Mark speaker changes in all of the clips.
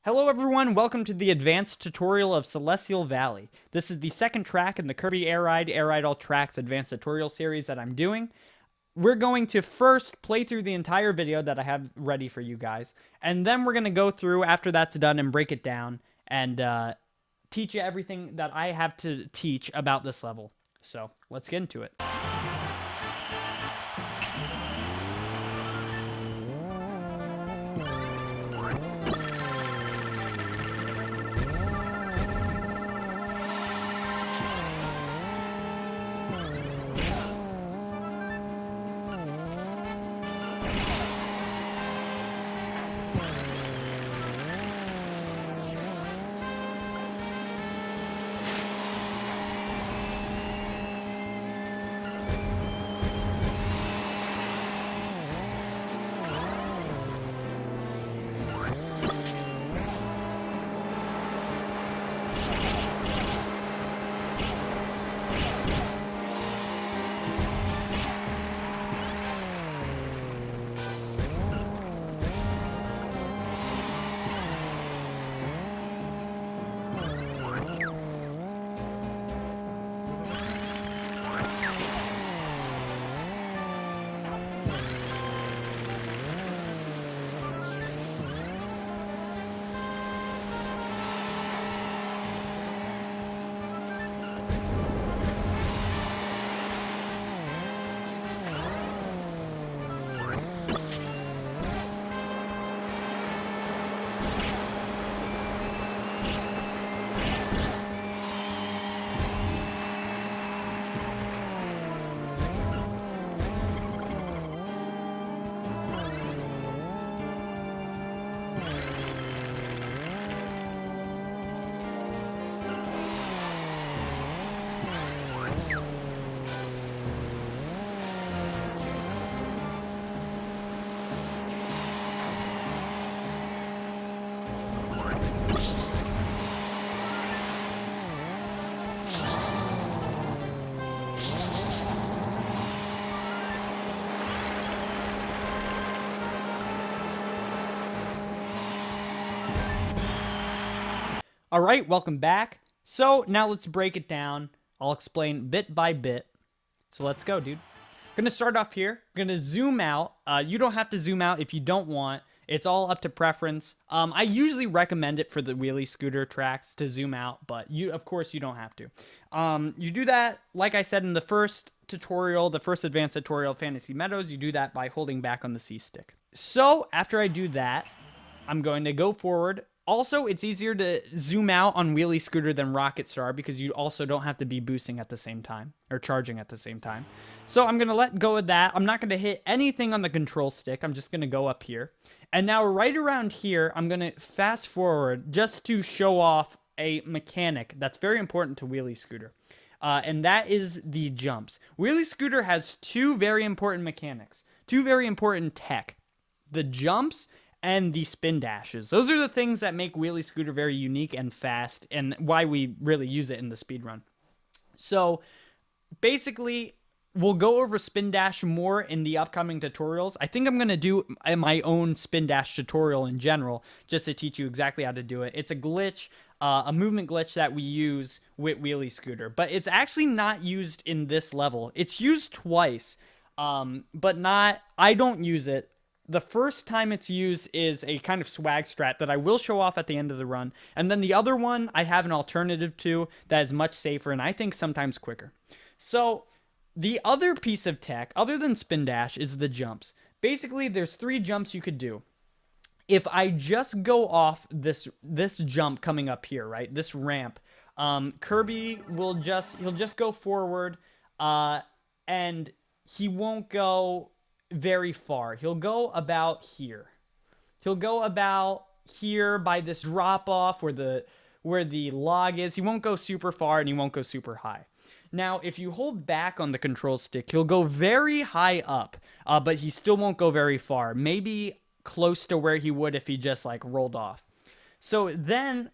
Speaker 1: Hello everyone, welcome to the advanced tutorial of Celestial Valley. This is the second track in the Kirby Air Ride All Tracks advanced tutorial series that I'm doing. We're going to first play through the entire video that I have ready for you guys, and then we're going to go through after that's done and break it down and teach you everything that I have to teach about this level. So, let's get into it. Alright, welcome back. So, now let's break it down. I'll explain bit by bit. So let's go, dude. Gonna start off here. Gonna zoom out. You don't have to zoom out if you don't want. It's all up to preference. I usually recommend it for the wheelie scooter tracks to zoom out, but of course you don't have to. You do that, like I said in the first tutorial, the first advanced tutorial of Fantasy Meadows, you do that by holding back on the C stick. So after I do that, I'm going to go forward. Also, it's easier to zoom out on Wheelie Scooter than Rocket Star because you also don't have to be boosting at the same time or charging at the same time. So I'm going to let go of that. I'm not going to hit anything on the control stick. I'm just going to go up here. And now right around here, I'm going to fast forward just to show off a mechanic that's very important to Wheelie Scooter. And that is the jumps. Wheelie Scooter has two very important mechanics, two very important tech. The jumps and the spin dashes. Those are the things that make Wheelie Scooter very unique and fast, and why we really use it in the speedrun. So, basically, we'll go over spin dash more in the upcoming tutorials. I think I'm going to do my own spin dash tutorial in general, just to teach you exactly how to do it. It's a glitch, a movement glitch that we use with Wheelie Scooter, but it's actually not used in this level. It's used twice, but I don't use it. The first time it's used is a kind of swag strat that I will show off at the end of the run. And then the other one I have an alternative to that is much safer and I think sometimes quicker. So the other piece of tech, other than spin dash, is the jumps. Basically, there's three jumps you could do. If I just go off this jump coming up here, right, this ramp, Kirby will he'll just go forward, and he won't go very far. He'll go about here. He'll go about here by this drop off where the log is. He won't go super far and he won't go super high. Now, if you hold back on the control stick, he'll go very high up, but he still won't go very far. Maybe close to where he would if he just like rolled off. So then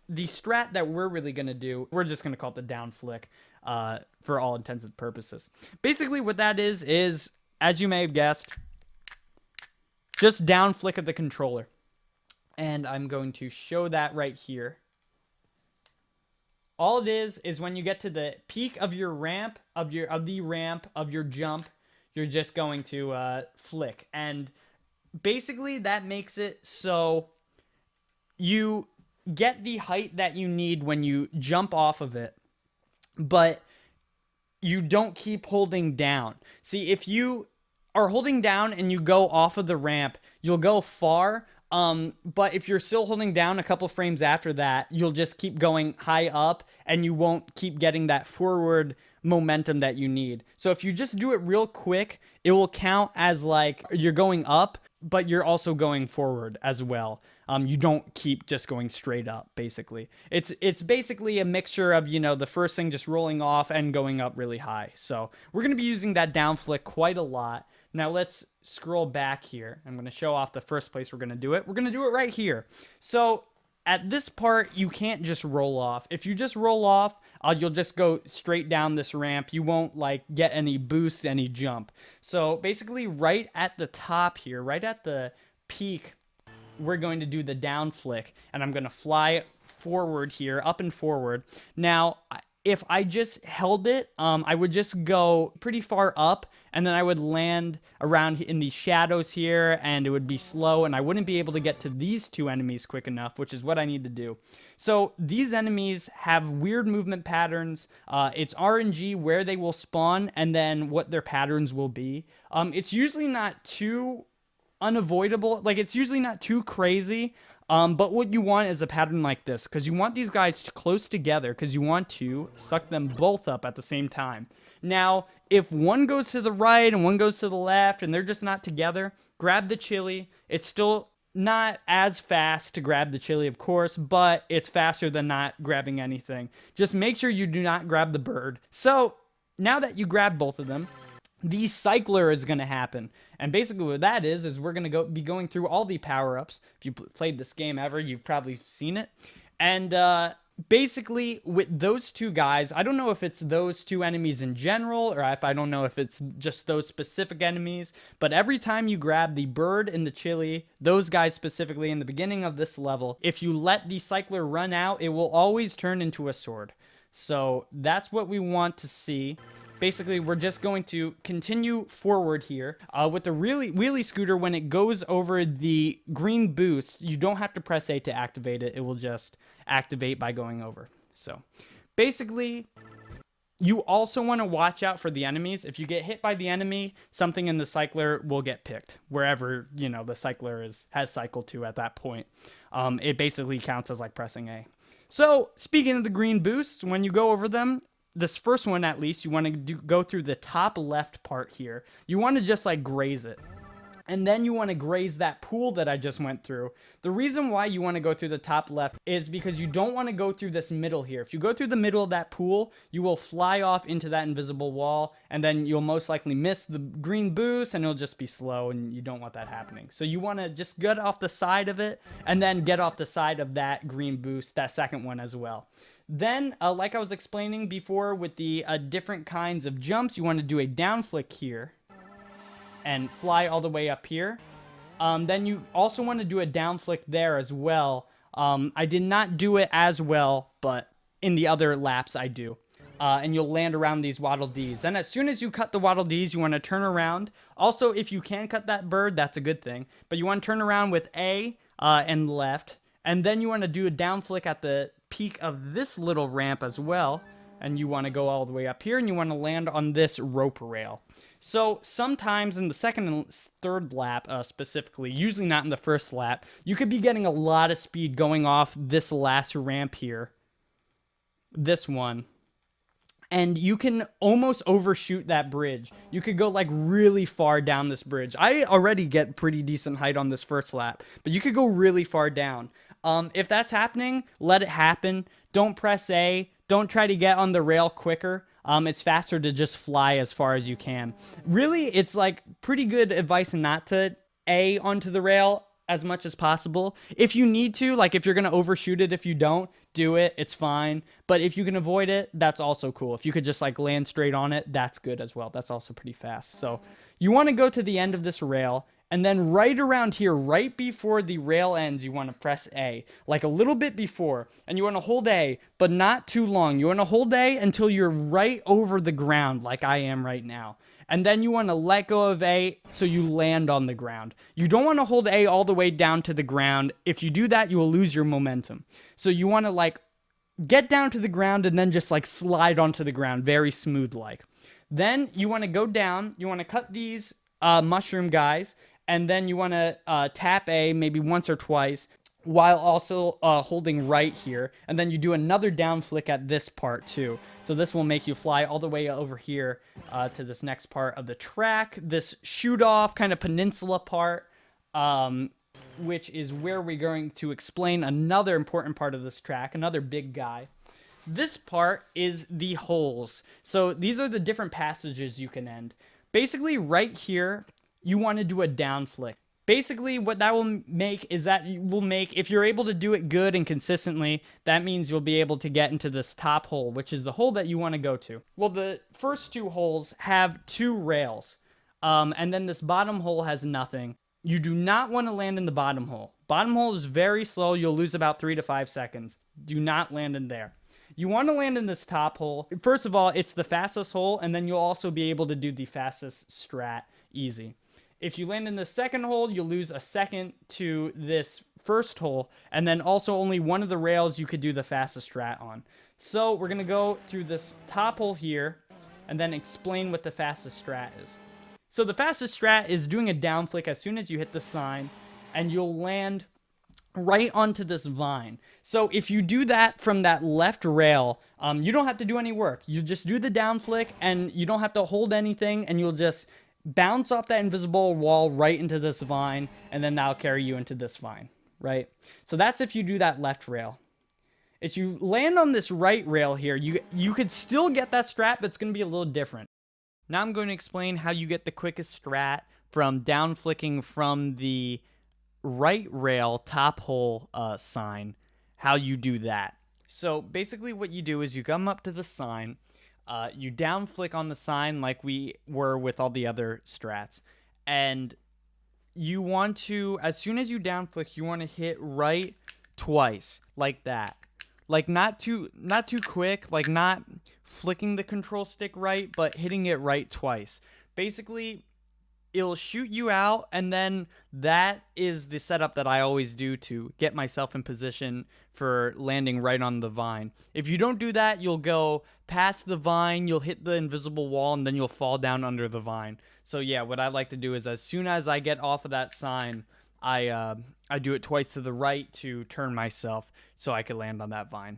Speaker 1: the strat that we're really going to do, we're just going to call it the down flick for all intents and purposes. Basically what that is, as you may have guessed, just down flick of the controller. And I'm going to show that right here. All it is when you get to the peak of your ramp, of your jump, you're just going to flick. And basically that makes it so you get the height that you need when you jump off of it, but you don't keep holding down. See, if you are holding down and you go off of the ramp, you'll go far. But if you're still holding down a couple frames after that, you'll just keep going high up and you won't keep getting that forward momentum that you need. So if you just do it real quick, it will count as like you're going up, but you're also going forward as well. You don't keep just going straight up, basically. It's basically a mixture of, you know, the first thing just rolling off and going up really high. So we're going to be using that down flick quite a lot. Now let's scroll back here. I'm going to show off the first place we're going to do it. We're going to do it right here. So at this part, you can't just roll off. If you just roll off, you'll just go straight down this ramp. You won't like get any boost, any jump. So basically right at the top here, right at the peak, we're going to do the down flick, and I'm going to fly forward here, up and forward. Now, if I just held it, I would just go pretty far up, and then I would land around in these shadows here, and it would be slow, and I wouldn't be able to get to these two enemies quick enough, which is what I need to do. So these enemies have weird movement patterns. It's RNG where they will spawn, and then what their patterns will be. It's usually not too unavoidable, like it's usually not too crazy, but what you want is a pattern like this, because you want these guys close together, because you want to suck them both up at the same time. Now if one goes to the right and one goes to the left and they're just not together, grab the chili. It's still not as fast to grab the chili, of course, but it's faster than not grabbing anything. Just make sure you do not grab the bird. So now that you grab both of them, the cycler is going to happen. And basically what that is we're going to be going through all the power-ups. If you played this game ever, you've probably seen it. And basically with those two guys, I don't know if it's those two enemies in general, or if I don't know if it's just those specific enemies, but every time you grab the bird and the chili, those guys specifically in the beginning of this level, if you let the cycler run out, it will always turn into a sword. So that's what we want to see. Basically, we're just going to continue forward here. With the wheelie scooter, when it goes over the green boost, you don't have to press A to activate it. It will just activate by going over. So basically, you also want to watch out for the enemies. If you get hit by the enemy, something in the cycler will get picked wherever, you know, the cycler has cycled to at that point. It basically counts as like pressing A. So speaking of the green boosts, when you go over them, this first one, at least, you want to go through the top left part here. You want to just like graze it. And then you want to graze that pool that I just went through. The reason why you want to go through the top left is because you don't want to go through this middle here. If you go through the middle of that pool, you will fly off into that invisible wall, and then you'll most likely miss the green boost, and it'll just be slow, and you don't want that happening. So you want to just get off the side of it, and then get off the side of that green boost, that second one as well. Then, like I was explaining before with the different kinds of jumps, you want to do a down flick here and fly all the way up here. Then you also want to do a down flick there as well. I did not do it as well, but in the other laps I do. And you'll land around these Waddle Dees. Then as soon as you cut the Waddle Dees, you want to turn around. Also, if you can cut that bird, that's a good thing. But you want to turn around with A and left. And then you want to do a down flick at the peak of this little ramp as well, and you want to go all the way up here, and you want to land on this rope rail. So sometimes in the second and third lap specifically, usually not in the first lap, you could be getting a lot of speed going off this last ramp here, this one, and you can almost overshoot that bridge. You could go like really far down this bridge. I already get pretty decent height on this first lap, but you could go really far down. If that's happening, let it happen. Don't press A. Don't try to get on the rail quicker. It's faster to just fly as far as you can. Really, it's like pretty good advice not to A onto the rail as much as possible. If you need to, like if you're going to overshoot it, if you don't, do it. It's fine. But if you can avoid it, that's also cool. If you could just like land straight on it, that's good as well. That's also pretty fast. So you want to go to the end of this rail, And then right around here, right before the rail ends, you want to press A, like a little bit before. And you want to hold A, but not too long. You want to hold A until you're right over the ground, like I am right now. And then you want to let go of A so you land on the ground. You don't want to hold A all the way down to the ground. If you do that, you will lose your momentum. So you want to like get down to the ground and then just like slide onto the ground, very smooth like. Then you want to go down, you want to cut these mushroom guys, and then you want to tap A maybe once or twice while also holding right here. And then you do another down flick at this part too. So this will make you fly all the way over here to this next part of the track, this shoot off kind of peninsula part, which is where we're going to explain another important part of this track, another big guy. This part is the holes. So these are the different passages you can end. Basically right here, you want to do a down flick. Basically, what that will make is that you will make, if you're able to do it good and consistently, that means you'll be able to get into this top hole, which is the hole that you want to go to. Well, the first two holes have 2 rails, and then this bottom hole has nothing. You do not want to land in the bottom hole. Bottom hole is very slow. You'll lose about 3 to 5 seconds. Do not land in there. You want to land in this top hole. First of all, it's the fastest hole, and then you'll also be able to do the fastest strat easy. If you land in the second hole, you'll lose a second to this first hole, and then also only one of the rails you could do the fastest strat on. So we're going to go through this top hole here, and then explain what the fastest strat is. So the fastest strat is doing a down flick as soon as you hit the sign, and you'll land right onto this vine. So if you do that from that left rail, you don't have to do any work. You just do the down flick, and you don't have to hold anything, and you'll just bounce off that invisible wall right into this vine, and then that'll carry you into this vine, right? So that's if you do that left rail. If you land on this right rail here, you could still get that strat, but it's going to be a little different. Now I'm going to explain how you get the quickest strat from down flicking from the right rail top hole sign, how you do that. So basically what you do is you come up to the sign, you down flick on the sign like we were with all the other strats, and you want to, as soon as you down flick, you want to hit right twice, like that. Like not too quick, like not flicking the control stick right, but hitting it right twice. Basically, it'll shoot you out, and then that is the setup that I always do to get myself in position for landing right on the vine. If you don't do that, you'll go past the vine, you'll hit the invisible wall, and then you'll fall down under the vine. So yeah, what I like to do is as soon as I get off of that sign, I do it twice to the right to turn myself so I could land on that vine.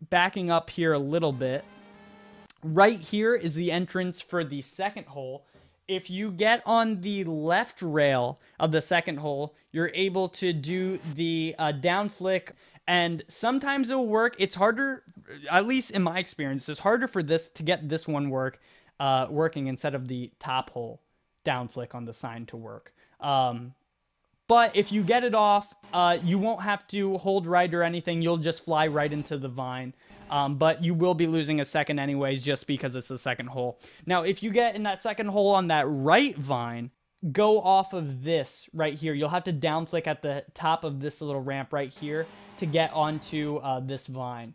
Speaker 1: Backing up here a little bit, right here is the entrance for the second hole. If you get on the left rail of the second hole, you're able to do the down flick, and sometimes it'll work. It's harder, at least in my experience, it's harder for this to get this one working instead of the top hole down flick on the sign to work. But if you get it off, you won't have to hold right or anything. You'll just fly right into the vine. But you will be losing a second anyways just because it's the second hole. Now, if you get in that second hole on that right vine, go off of this right here. You'll have to down flick at the top of this little ramp right here to get onto this vine.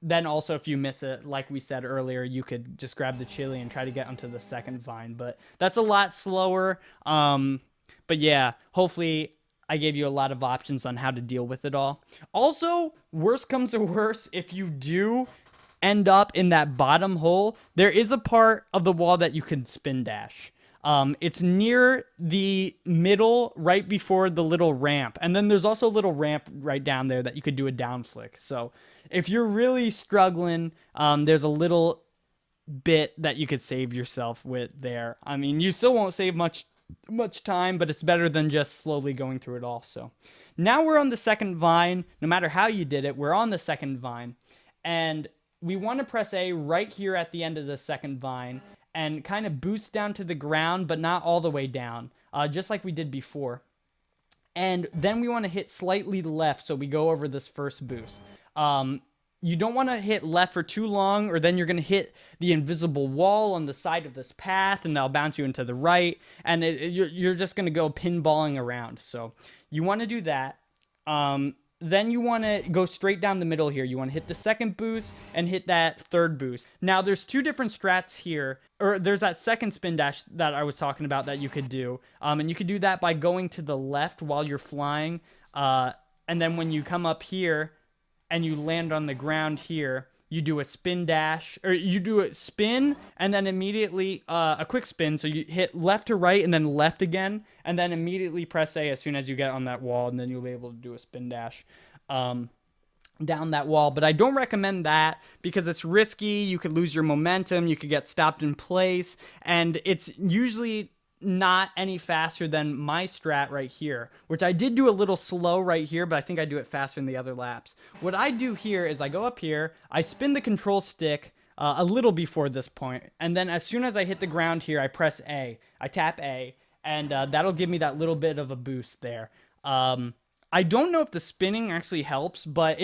Speaker 1: Then also, if you miss it, like we said earlier, you could just grab the chili and try to get onto the second vine. But that's a lot slower. But yeah, hopefully I gave you a lot of options on how to deal with it all. Also, worst comes to worst, if you do end up in that bottom hole, there is a part of the wall that you can spin dash. It's near the middle, right before the little ramp. And then there's also a little ramp right down there that you could do a down flick. So if you're really struggling, there's a little bit that you could save yourself with there. I mean, you still won't save much time, but it's better than just slowly going through it all. So now we're on the second vine. No matter how you did it, we're on the second vine, and we want to press A right here at the end of the second vine and kind of boost down to the ground, but not all the way down, just like we did before. And then we want to hit slightly left, so we go over this first boost. you don't want to hit left for too long, or then you're going to hit the invisible wall on the side of this path, and that'll bounce you into the right, and you're just going to go pinballing around. So you want to do that. Then you want to go straight down the middle here. You want to hit the second boost and hit that third boost. Now, there's two different strats here, or there's that second spin dash that I was talking about that you could do. And you could do that by going to the left while you're flying. And then when you come up here and you land on the ground here, you do a spin dash, or you do a spin and then immediately a quick spin. So you hit left to right and then left again, and then immediately press A as soon as you get on that wall, and then you'll be able to do a spin dash down that wall. But I don't recommend that because it's risky. You could lose your momentum. You could get stopped in place, and it's usually not any faster than my strat right here, which I did do a little slow right here, but I think I do it faster in the other laps. What I do here is I go up here, I spin the control stick a little before this point, and then as soon as I hit the ground here, I press A. I tap A, and that'll give me that little bit of a boost there. I don't know if the spinning actually helps, but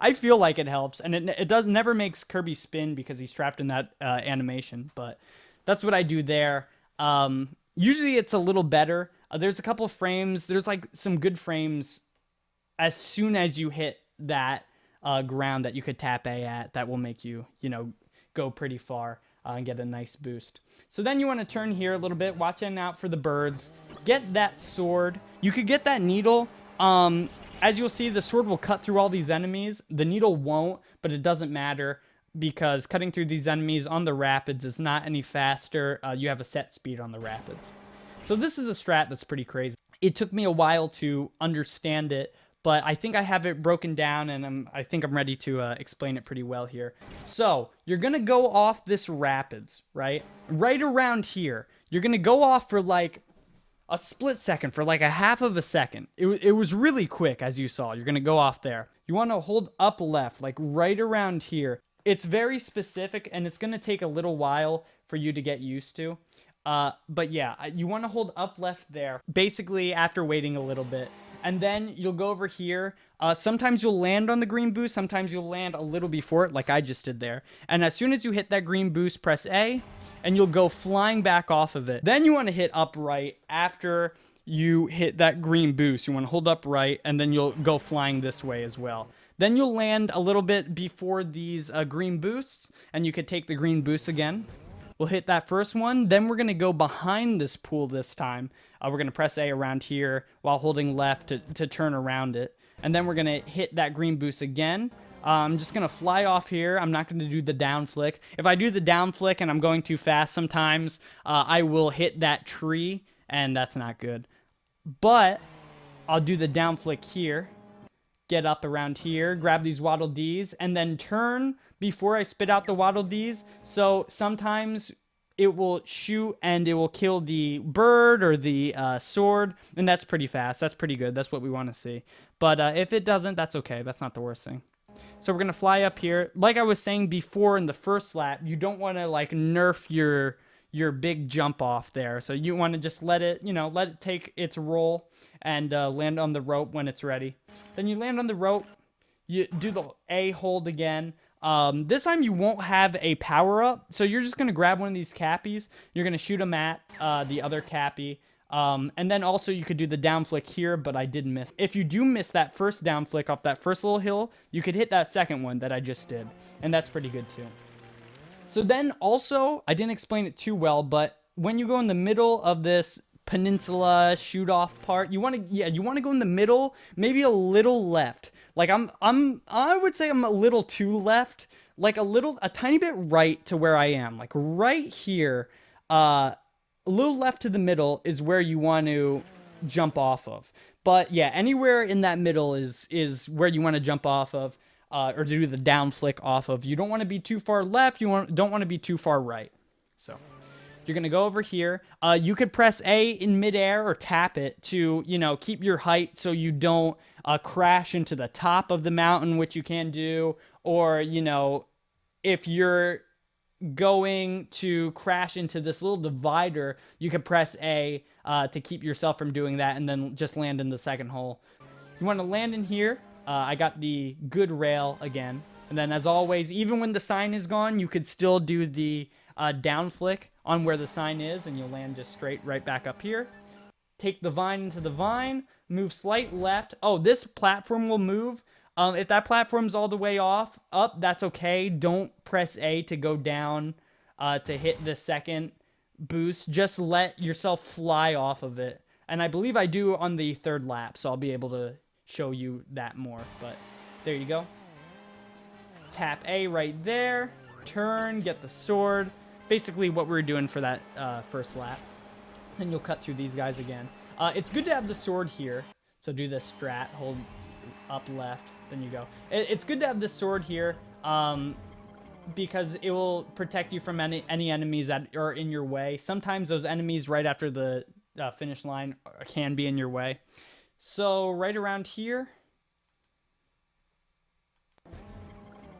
Speaker 1: I feel like it helps, and it never makes Kirby spin because he's trapped in that animation, but that's what I do there. Usually it's a little better. There's a couple frames. There's like some good frames as soon as you hit that ground that you could tap A at that will make you, go pretty far and get a nice boost. So then you want to turn here a little bit, watching out for the birds, get that sword. You could get that needle. As you'll see, the sword will cut through all these enemies. The needle won't, but it doesn't matter, because cutting through these enemies on the rapids is not any faster. You have a set speed on the rapids. So this is a strat that's pretty crazy. It took me a while to understand it, but I think I have it broken down, and I think I'm ready to explain it pretty well here. So you're going to go off this rapids, right? Right around here. You're going to go off for like a split second, for like a half of a second. It was really quick, as you saw. You're going to go off there. You want to hold up left, like right around here. It's very specific, and it's going to take a little while for you to get used to. But yeah, you want to hold up left there, basically after waiting a little bit. And then you'll go over here. Sometimes you'll land on the green boost. Sometimes you'll land a little before it, like I just did there. And as soon as you hit that green boost, press A, and you'll go flying back off of it. Then you want to hit upright after you hit that green boost. You want to hold upright, and then you'll go flying this way as well. Then you'll land a little bit before these green boosts, and you could take the green boost again. We'll hit that first one. Then we're going to go behind this pool this time. We're going to press A around here while holding left to turn around it. And then we're going to hit that green boost again. I'm just going to fly off here. I'm not going to do the down flick. If I do the down flick and I'm going too fast sometimes, I will hit that tree, and that's not good. But I'll do the down flick here. Get up around here, grab these Waddle Dees, and then turn before I spit out the Waddle Dees. So sometimes it will shoot and it will kill the bird or the sword, and that's pretty fast. That's pretty good. That's what we want to see. But if it doesn't, that's okay. That's not the worst thing. So we're going to fly up here. Like I was saying before in the first lap, you don't want to like nerf your big jump off there. So you want to just let it take its roll and land on the rope when it's ready. Then you land on the rope, you do the A hold again. This time you won't have a power up, so you're just going to grab one of these cappies. You're going to shoot them at the other cappy. And then also you could do the down flick here, but I did miss. If you do miss that first down flick off that first little hill, you could hit that second one that I just did, and that's pretty good too. So then also, I didn't explain it too well, but when you go in the middle of this peninsula shoot off part, you want to go in the middle, maybe a little left. Like I would say I'm a little too left, like a tiny bit right to where I am, like right here. A little left to the middle is where you want to jump off of. But yeah, anywhere in that middle is where you want to jump off of, or do the down flick off of. You don't want to be too far left. Don't want to be too far right. So you're going to go over here. You could press A in midair or tap it to, keep your height so you don't crash into the top of the mountain, which you can do. Or, if you're going to crash into this little divider, you could press A to keep yourself from doing that, and then just land in the second hole. You want to land in here. I got the good rail again. And then as always, even when the sign is gone, you could still do the down flick on where the sign is, and you'll land just straight right back up here. Take the vine into the vine, move slight left. Oh, this platform will move. If that platform's all the way up, that's okay. Don't press A to go down to hit the second boost. Just let yourself fly off of it. And I believe I do on the third lap, so I'll be able to show you that more. But there you go. Tap A right there. Turn, get the sword. Basically what we were doing for that first lap. And you'll cut through these guys again. It's good to have the sword here. So do the strat, hold up left, then you go. It's good to have the sword here because it will protect you from any enemies that are in your way. Sometimes those enemies right after the finish line can be in your way. So right around here.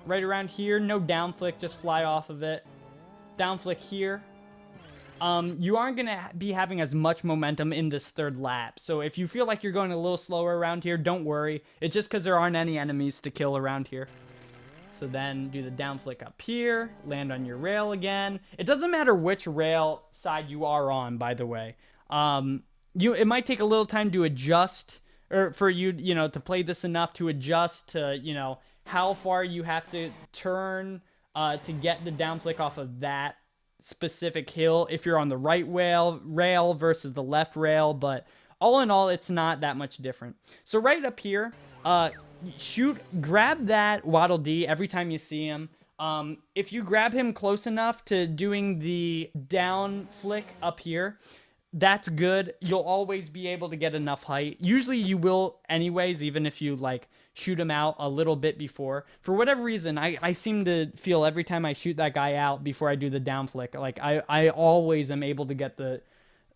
Speaker 1: Right around here, no down flick, just fly off of it. Down flick here. You aren't going to be having as much momentum in this third lap. So if you feel like you're going a little slower around here, don't worry. It's just because there aren't any enemies to kill around here. So then do the down flick up here, land on your rail again. It doesn't matter which rail side you are on, by the way. It might take a little time to adjust, or for you, to play this enough to adjust to, how far you have to turn to get the down flick off of that specific hill if you're on the right rail versus the left rail, but all in all, it's not that much different. So right up here, grab that Waddle Dee every time you see him. If you grab him close enough to doing the down flick up here, that's good. You'll always be able to get enough height. Usually you will anyways, even if you shoot him out a little bit before. For whatever reason, I seem to feel every time I shoot that guy out before I do the down flick, I always am able to get the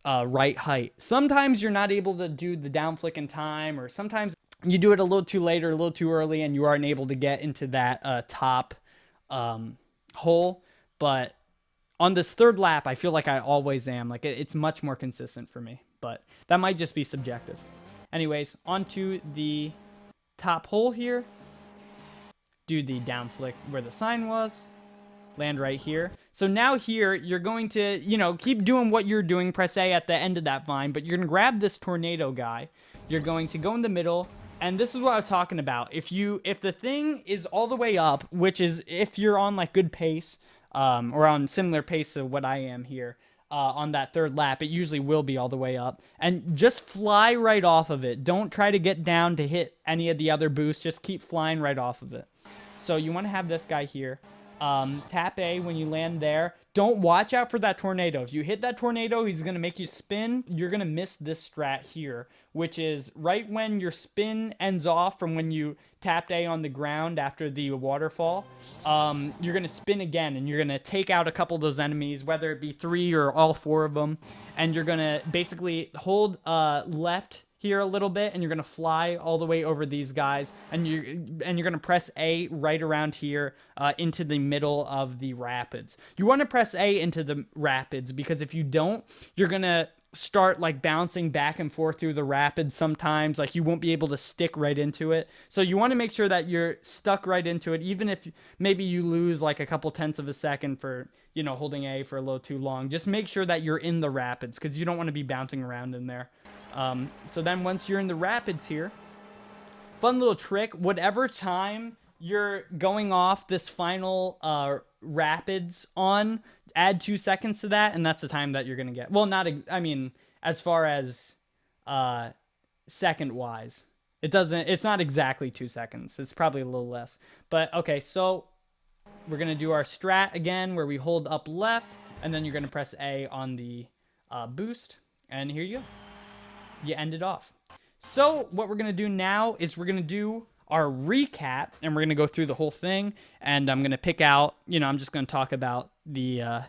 Speaker 1: right height. Sometimes you're not able to do the down flick in time, or sometimes you do it a little too late or a little too early and you aren't able to get into that top hole. But on this third lap, I feel like I always am. It's much more consistent for me, but that might just be subjective. Anyways, onto the top hole here. Do the down flick where the sign was. Land right here. So now here, you're going to, keep doing what you're doing. Press A at the end of that vine, but you're going to grab this tornado guy. You're going to go in the middle. And this is what I was talking about. If the thing is all the way up, which is if you're on good pace, or on similar pace to what I am here, on that third lap, it usually will be all the way up. And just fly right off of it. Don't try to get down to hit any of the other boosts. Just keep flying right off of it. So you want to have this guy here. Tap A when you land there. Don't watch out for that tornado. If you hit that tornado, he's going to make you spin. You're going to miss this strat here, which is right when your spin ends off from when you tapped A on the ground after the waterfall. You're going to spin again, and you're going to take out a couple of those enemies, whether it be 3 or all 4 of them. And you're going to basically hold left here a little bit, and you're going to fly all the way over these guys, and you're going to press A right around here into the middle of the rapids. You want to press A into the rapids, because if you don't, you're going to start bouncing back and forth through the rapids sometimes. You won't be able to stick right into it. So you want to make sure that you're stuck right into it, even if maybe you lose a couple tenths of a second for, holding A for a little too long. Just make sure that you're in the rapids, because you don't want to be bouncing around in there. So then once you're in the rapids here, fun little trick, whatever time you're going off this final rapids on, add 2 seconds to that, and that's the time that you're going to get. Well, as far as second wise, it's not exactly 2 seconds. It's probably a little less. But okay, so we're going to do our strat again where we hold up left, and then you're going to press A on the boost, and here you go. You end it off. So what we're going to do now is we're going to do our recap, and we're going to go through the whole thing, and I'm going to pick out, I'm just going to talk about the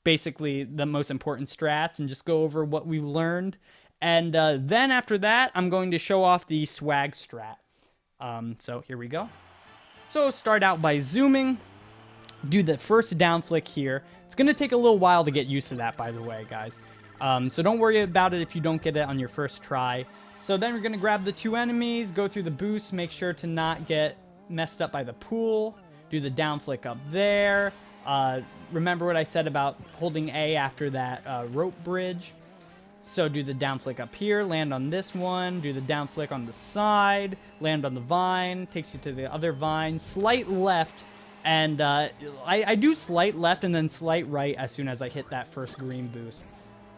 Speaker 1: basically the most important strats and just go over what we've learned. And then after that, I'm going to show off the swag strat. So here we go. So start out by zooming, do the first down flick here. It's going to take a little while to get used to that, by the way, guys. So don't worry about it if you don't get it on your first try. So then we're going to grab the 2 enemies, go through the boost, make sure to not get messed up by the pool. Do the down flick up there. Remember what I said about holding A after that rope bridge. So do the down flick up here, land on this one, do the down flick on the side, land on the vine, takes you to the other vine, slight left, and I do slight left and then slight right as soon as I hit that first green boost.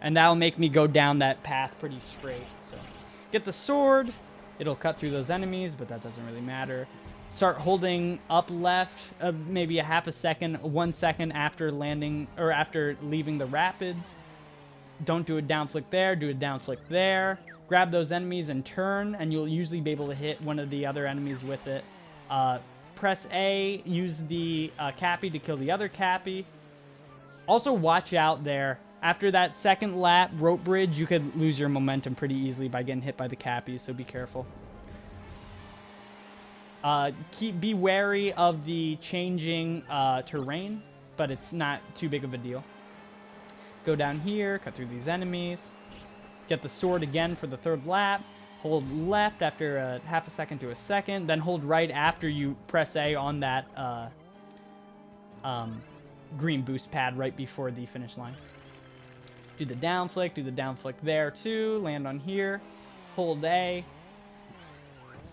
Speaker 1: And that'll make me go down that path pretty straight. So get the sword, it'll cut through those enemies, but that doesn't really matter. Start holding up left, maybe a half a second, 1 second after landing, or after leaving the rapids. Don't do a down flick there, do a down flick there. Grab those enemies and turn, and you'll usually be able to hit one of the other enemies with it. Press A, use the Cappy to kill the other Cappy. Also watch out there. After that second lap rope bridge, you could lose your momentum pretty easily by getting hit by the Cappies, so be careful. Be wary of the changing terrain, but it's not too big of a deal. Go down here, cut through these enemies. Get the sword again for the third lap. Hold left after a half a second to a second. Then hold right after you press A on that green boost pad right before the finish line. Do the down flick there too. Land on here. Hold A.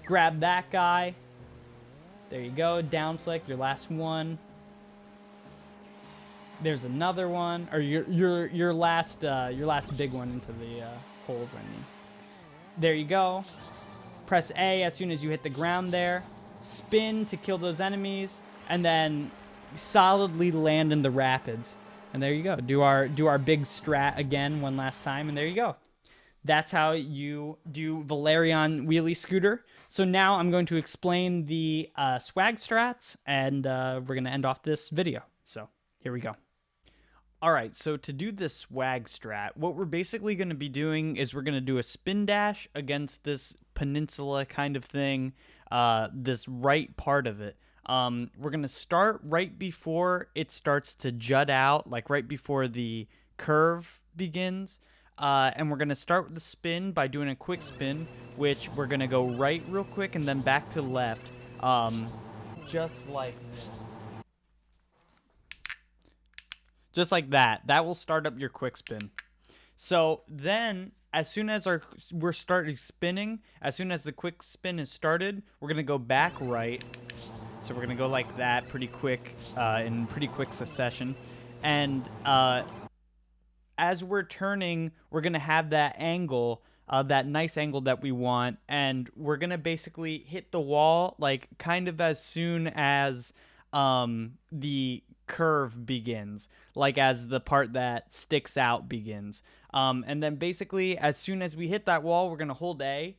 Speaker 1: Grab that guy. There you go. Down flick, your last one. There's another one, or your last big one into the holes. I mean, there you go. Press A as soon as you hit the ground there. Spin to kill those enemies, and then solidly land in the rapids. And there you go. Do our big strat again one last time, and there you go. That's how you do Valerian Wheelie Scooter. So now I'm going to explain the swag strats, and we're going to end off this video. So here we go. All right, so to do this swag strat, what we're basically going to be doing is we're going to do a spin dash against this peninsula kind of thing, this right part of it. We're going to start right before it starts to jut out, like right before the curve begins. And we're going to start with the spin by doing a quick spin, which we're going to go right real quick and then back to left, just like this. Just like that. That will start up your quick spin. So then, as soon as we're starting spinning, as soon as the quick spin is started, we're going to go back right. So we're going to go like that pretty quick, in pretty quick succession. And as we're turning, we're going to have that angle, that nice angle that we want. And we're going to basically hit the wall, like kind of as soon as the curve begins, like as the part that sticks out begins. And then basically as soon as we hit that wall, we're going to hold A.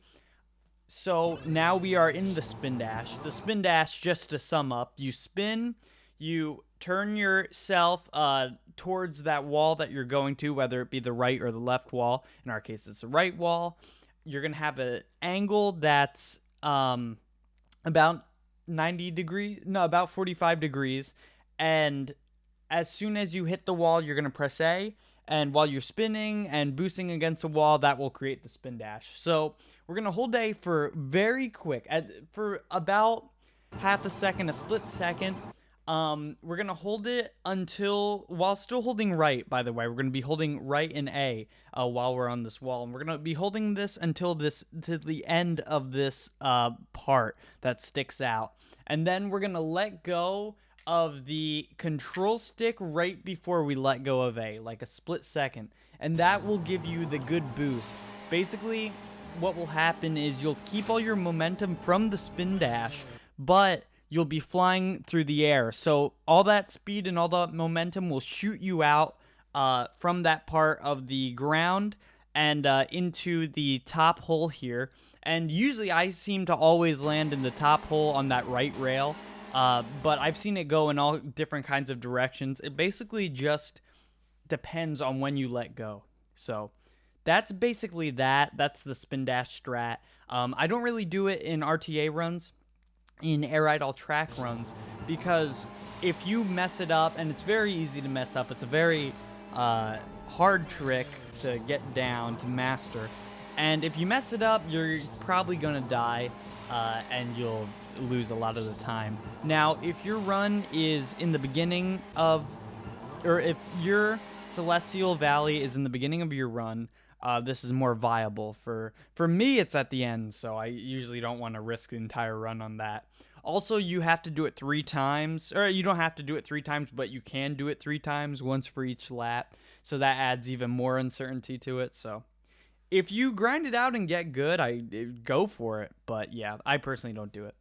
Speaker 1: So now we are in the spin dash. The spin dash, just to sum up, you spin, you turn yourself towards that wall that you're going to, whether it be the right or the left wall. In our case, it's the right wall. You're going to have an angle that's about 90 degrees, no, about 45 degrees. And as soon as you hit the wall, you're going to press A. And while you're spinning and boosting against the wall, that will create the spin dash. So we're going to hold A for very quick, for about half a second, a split second. We're going to hold it until, while still holding right, by the way, we're going to be holding right in A while we're on this wall. And we're going to be holding this until to the end of this part that sticks out. And then we're going to let go of the control stick right before we let go of A, like a split second. And that will give you the good boost. Basically, what will happen is you'll keep all your momentum from the spin dash, but you'll be flying through the air. So all that speed and all that momentum will shoot you out from that part of the ground and into the top hole here. And usually I seem to always land in the top hole on that right rail. But I've seen it go in all different kinds of directions. It basically just depends on when you let go. So that's basically that. That's the spin dash strat. I don't really do it in RTA runs, in Air Ride All Track runs, because if you mess it up, and it's very easy to mess up, it's a very hard trick to get down, to master. And if you mess it up, you're probably going to die. and you'll lose a lot of the time. Now, if your run is in the beginning of, or if your Celestial Valley is in the beginning of your run, this is more viable. For me, it's at the end, so I usually don't want to risk the entire run on that. Also, you have to do it 3 times, or you don't have to do it 3 times, but you can do it 3 times, once for each lap. So that adds even more uncertainty to it. So if you grind it out and get good, I go for it. But yeah, I personally don't do it.